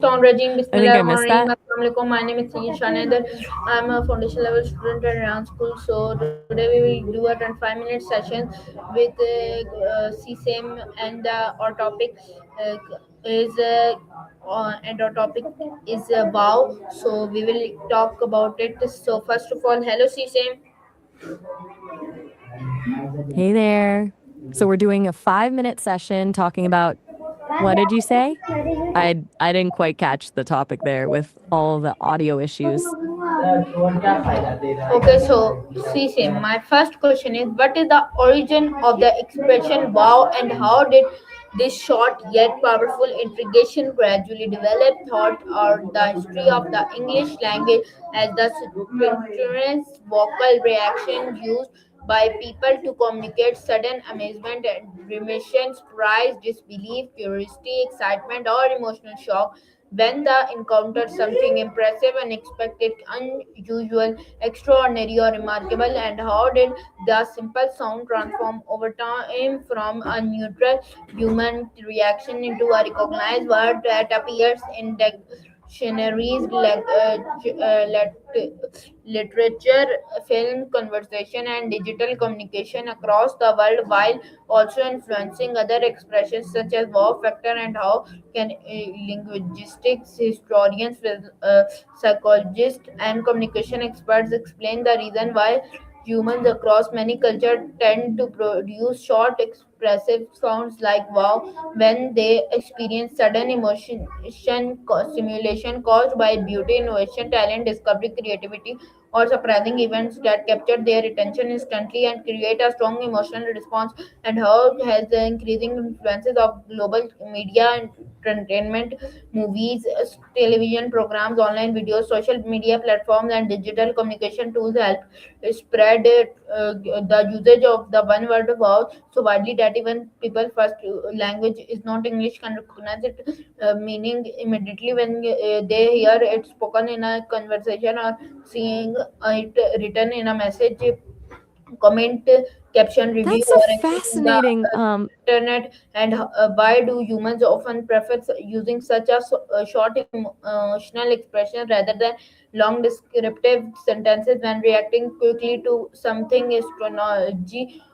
Rajim, I think I Bismillah, missed that. Assalamualaikum. My name is Sayed Shanedar. I'm a foundation level student at Iran School. So today we will do a 25-minute session with CSAM, and our topic uh, is and our topic is wow. So we will talk about it. So first of all, hello CSAM. Hey there. So we're doing a 5-minute session talking about what did you say? I didn't quite catch the topic there with all the audio issues. Okay, so see, my first question is what is the origin of the expression wow, and how did this short yet powerful integration gradually develop? Thought or the history of the English language as the spontaneous vocal reaction used by people to communicate sudden amazement, admiration, surprise, disbelief, curiosity, excitement, or emotional shock when they encounter something impressive, unexpected, unusual, extraordinary, or remarkable, and how did the simple sound transform over time from a neutral human reaction into a recognized word that appears in dictionaries, literature, film, conversation, and digital communication across the world, while also influencing other expressions such as wow factor, and how can linguistics historians, psychologists, and communication experts explain the reason why humans across many cultures tend to produce short expressive sounds like wow when they experience sudden emotion stimulation caused by beauty, innovation, talent, discovery, creativity, or surprising events that capture their attention instantly and create a strong emotional response, and how it has the increasing influences of global media, entertainment, movies, television programs, online videos, social media platforms, and digital communication tools help spread the usage of the one word wow so widely that even people first language is not English can recognize it meaning immediately when they hear it spoken in a conversation or seeing it written in a message, comment, caption, review, That's a or anything in the fascinating internet. And why do humans often prefer using such a short emotional expression rather than long descriptive sentences when reacting quickly to something astrological?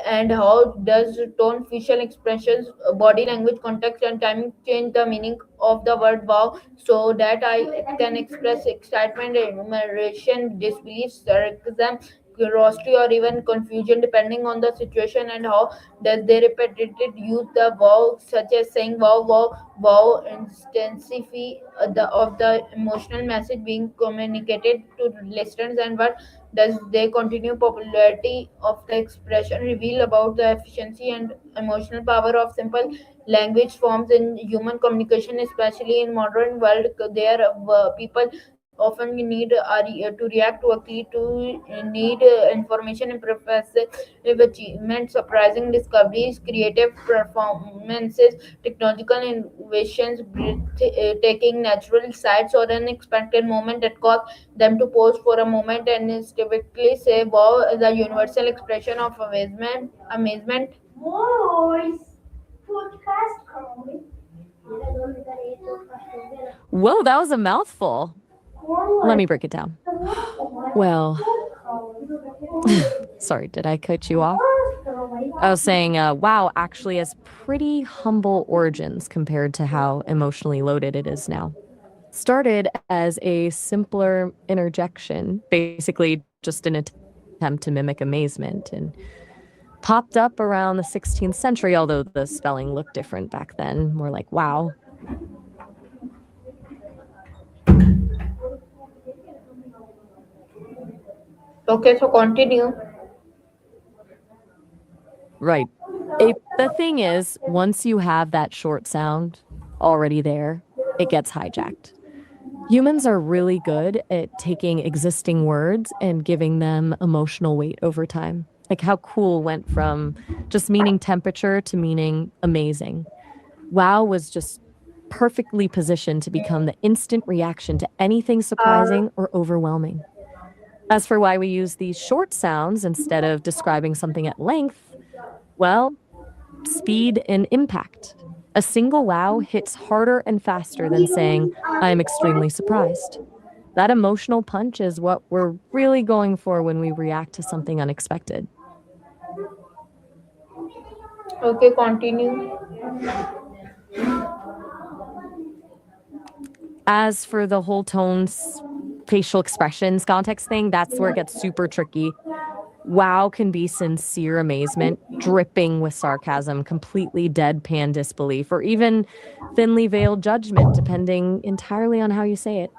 And how does tone, facial expressions, body language, context, and timing change the meaning of the word wow so that I can express excitement, admiration, disbelief, sarcasm, curiosity, or even confusion depending on the situation? And how does they repeatedly use the wow such as saying wow wow wow intensify of the emotional message being communicated to listeners? And what does they continue popularity of the expression reveal about the efficiency and emotional power of simple language forms in human communication, especially in modern world? There people often need to react quickly to need information, impressive achievements, surprising discoveries, creative performances, technological innovations, taking natural sights, or unexpected moment that cause them to pause for a moment and instinctively say wow, the universal expression of amazement. whoa, that was a mouthful. Let me break it down. Well, sorry, did I cut you off? I was saying, wow actually has pretty humble origins compared to how emotionally loaded it is now. Started as a simpler interjection, basically just an attempt to mimic amazement, and popped up around the 16th century, although the spelling looked different back then, more like wow. Okay, so continue. Right. The thing is, once you have that short sound already there, it gets hijacked. Humans are really good at taking existing words and giving them emotional weight over time. Like how cool went from just meaning temperature to meaning amazing. Wow was just perfectly positioned to become the instant reaction to anything Uh, surprising or overwhelming. As for why we use these short sounds instead of describing something at length, well, speed and impact. A single wow hits harder and faster than saying, I am extremely surprised. That emotional punch is what we're really going for when we react to something unexpected. Okay, continue. As for the whole tones, facial expressions, context thing, that's where it gets super tricky. Wow can be sincere amazement, dripping with sarcasm, completely deadpan disbelief, or even thinly veiled judgment, depending entirely on how you say it.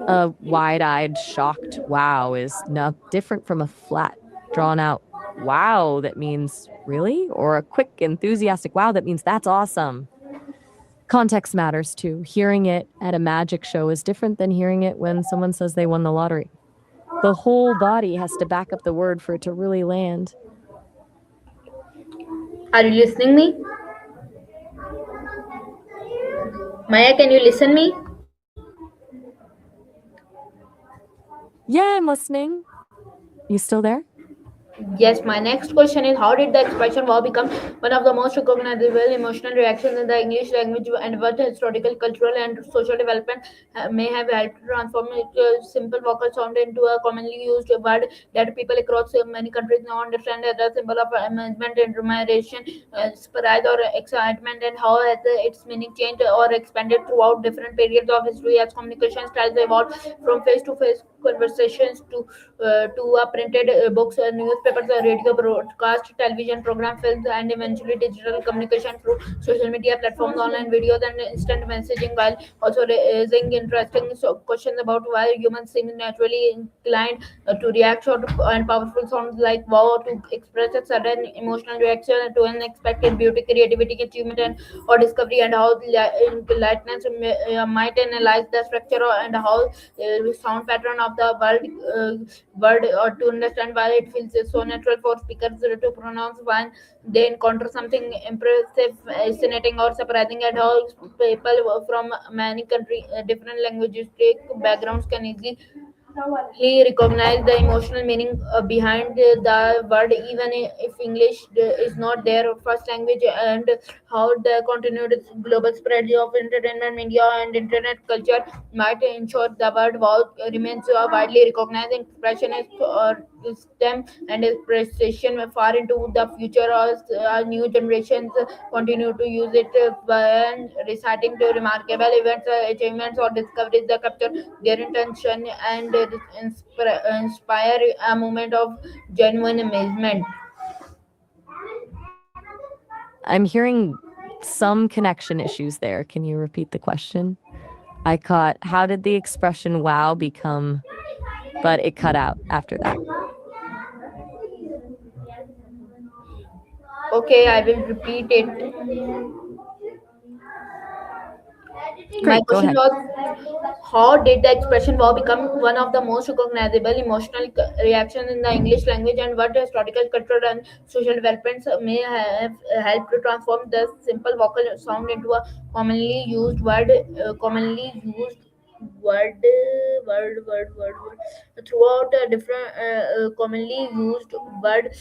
A wide eyed, shocked wow is not different from a flat, drawn out wow that means really, or a quick, enthusiastic wow that means that's awesome. Context matters too. Hearing it at a magic show is different than hearing it when someone says they won the lottery. The whole body has to back up the word for it to really land. Are you listening me? Maya, can you listen me? Yeah, I'm listening. You still there? Yes, my next question is, how did the expression wow become one of the most recognizable emotional reactions in the English language, and what historical, cultural, and social development may have helped to transform a simple vocal sound into a commonly used word that people across many countries now understand as a symbol of amazement, admiration, surprise, or excitement, and how has its meaning changed or expanded throughout different periods of history as communication styles evolved from face-to-face conversations to printed books, newspapers, radio broadcast, television program, films, and eventually digital communication through social media platforms, online videos, and instant messaging, while also raising interesting questions about why humans seem naturally inclined to react short and powerful sounds like wow to express a sudden emotional reaction to unexpected beauty, creativity, achievement, and or discovery, and how lightness might analyze the structure and how sound pattern of the word or to understand why it feels so natural for speakers to pronounce when they encounter something impressive, fascinating, or surprising, and how people from many country different linguistic backgrounds can easily he recognized the emotional meaning behind the word, even if English is not their first language, and how the continued global spread of entertainment, media, and internet culture might ensure the word wow remains widely recognized expression is STEM and precision far into the future as new generations continue to use it when reciting to remarkable events, achievements, or discoveries that capture their intention and inspire a moment of genuine amazement. I'm hearing some connection issues there. Can you repeat the question? I caught, how did the expression wow become, but it cut out after that. Okay, I will repeat it. My Great, go question ahead. was, how did the expression wow become one of the most recognizable emotional reactions in the English language, and what historical, cultural, and social developments may have helped to transform the simple vocal sound into a commonly used word, word throughout different commonly used word.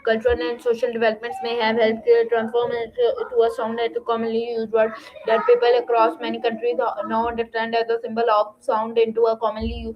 Cultural and social developments may have helped transform it to a sound that commonly used word that people across many countries now understand as a symbol of sound into a commonly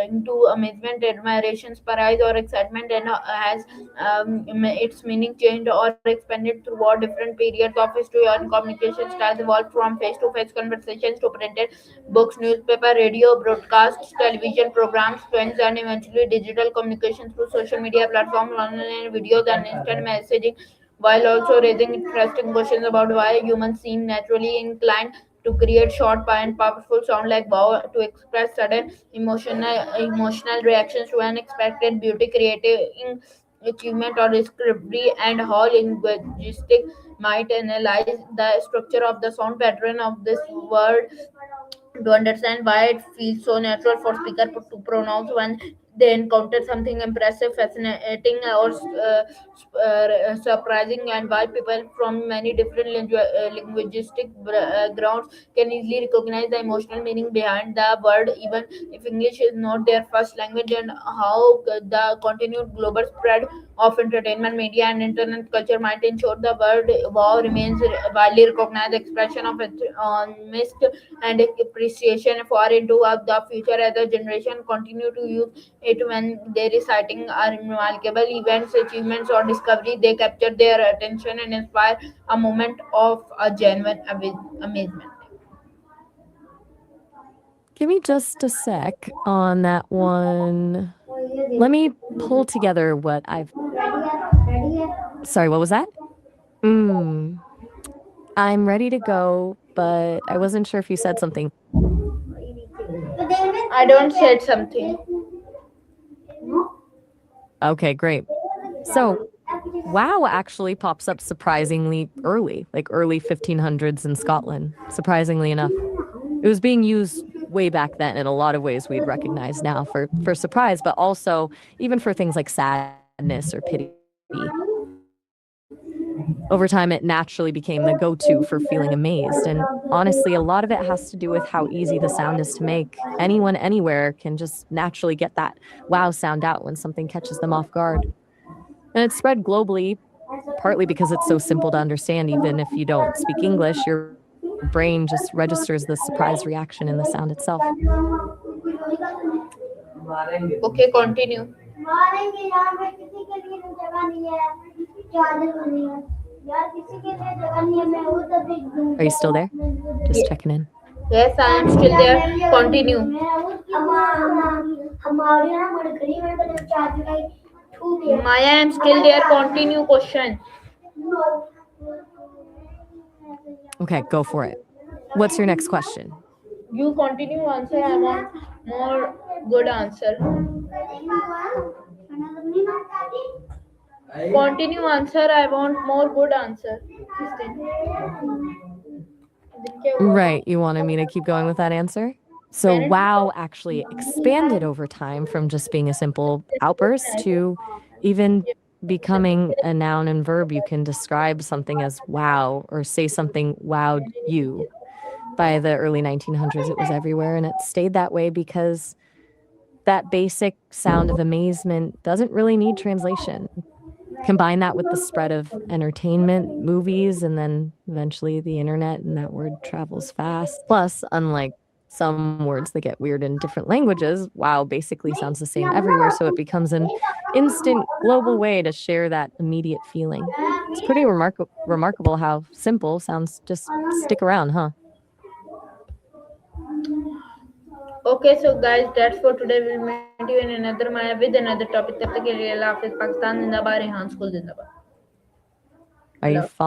into amazement, admiration, surprise, or excitement, and has its meaning changed or expanded throughout different periods of history, and communication styles evolved from face-to-face conversations to printed books, newspaper, radio broadcasts, television programs, films, and eventually digital communication through social media platforms, online videos, and instant messaging, while also raising interesting questions about why humans seem naturally inclined to create short and powerful sound like wow to express sudden emotional reactions to unexpected beauty, creating achievement, or discovery, and how linguistic might analyze the structure of the sound pattern of this word to understand why it feels so natural for speaker to pronounce when they encounter something impressive, fascinating, or surprising, and why people from many different linguistic grounds can easily recognize the emotional meaning behind the word, even if English is not their first language, and how the continued global spread of entertainment, media, and internet culture might ensure the word wow remains a widely recognized expression of its missed and appreciation far into the future as the generation continue to use it when they reciting are remarkable events, achievements, or discovery. They capture their attention and inspire a moment of a genuine amazement. Give me just a sec on that one. Let me pull together what I've. Sorry, what was that? Mm, I'm ready to go, but I wasn't sure if you said something. I don't said something. Okay, great. So, wow actually pops up surprisingly early, like early 1500s in Scotland, surprisingly enough. It was being used way back then in a lot of ways we'd recognize now for surprise, but also even for things like sadness or pity. Over time, it naturally became the go-to for feeling amazed, and honestly, a lot of it has to do with how easy the sound is to make. Anyone anywhere can just naturally get that wow sound out when something catches them off guard. And it's spread globally, partly because it's so simple to understand. Even if you don't speak English, your brain just registers the surprise reaction in the sound itself. Okay, continue. Are you still there? Just checking in. Yes, I am still there. Continue. Maya, I am still there. Continue question. Okay, go for it. What's your next question? You continue answer. I want more good answer. Continue answer. I want more good answer. इस दिन क्या हुआ था? Right, you wanted me to keep going with that answer? So, मैंने wow actually expanded over time from just being a simple outburst to even becoming a noun and verb. You can describe something as wow or say something wowed you. By the early 1900s, it was everywhere, and it stayed that way because that basic sound of amazement doesn't really need translation. Combine that with the spread of entertainment, movies, and then eventually the internet, and that word travels fast. Plus, unlike some words that get weird in different languages, wow basically sounds the same everywhere, so it becomes an instant global way to share that immediate feeling. It's pretty remarkable how simple sounds just stick around, huh? Okay, so guys, that's for today. We'll meet you in another Maya with another topic. तब तक के लिए अल्लाह हाफिज पाकिस्तान जिंदाबाद Rehan school जिंदाबाद Are you Allah following